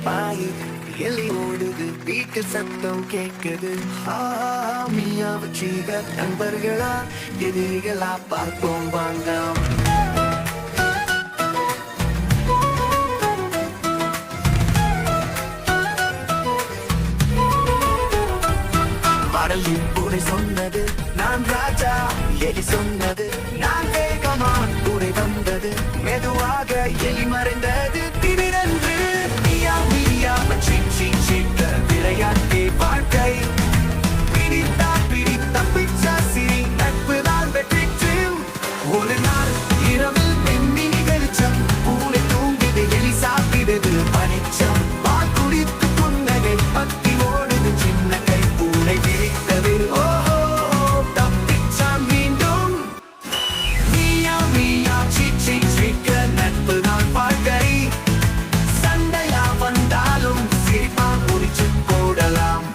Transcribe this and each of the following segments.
பாயுது, எலி ஓடுது, வீட்டு சத்தம் கேக்குது. மியாவ சீக நண்பர்களா எதிரிகளா பார்ப்போம் வாங்க. மடலின் பூனை சொன்னது நான் ராஜா, எலி சொன்னது நான் வேகமான். பூனை வந்தது மெதுவாக, எலி மறைந்தது திடீரென்று. மியா மியா சீக்க விளையாட்டே வாழ்க்கை. பிடித்தா பிடிச்சா சிரி, நட்புதான் வெற்றிச்சு. ஒரு நாள் இரவில் பெண்ணினி வெளிச்சம், பூனை தூங்கிது, எலி சாப்பிடுது பனிச்சம். பால் குடித்து புன்னகை பத்தி ஓடுது, சின்ன கை பூனை விரித்தது. ஓஹோ தப்பிச்சான் மீண்டும். மியா மியா சீக்க நட்புதான் வாழ்க்கை. சண்டையா வந்தாலும் சிரிப்பா முடிச்சு போடலாம்.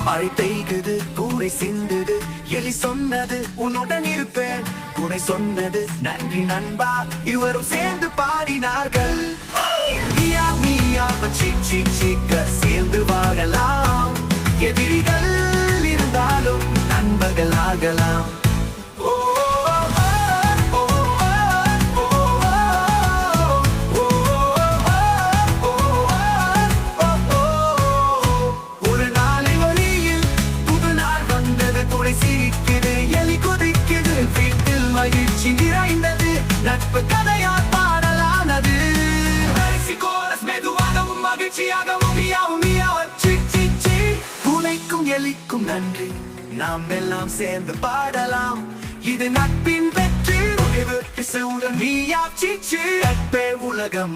மழை பெய்குது, கூரை சிந்துது, எலி சொன்னது உன்னுடன் இருப்பேன். கூரை சொன்னது நன்றி நண்பா, இருவரும் சேர்ந்து பாடினார்கள். மியா மியா சீக்க சேர்ந்து வாழலாம். எதிரிகள் இருந்தாலும் நண்பர்கள் ஆகலாம். ஒரு நாளை வழியில் புது நாள் வந்தது, துணை சிரிக்குது, எலி குதிக்குது, வீட்டில் மகிழ்ச்சி நிறைந்தது. நட்பு கதையால் பாடலானது. மெதுவாகவும் மகிழ்ச்சியாகவும் மியாவும் மியாவும் சீ. பூனைக்கும் எலிக்கும் நன்றி, நாம் எல்லாம் சேர்ந்து பாடலாம். இது நட்பின் வெற்றி. மியா சீ நட்பே உலகம்.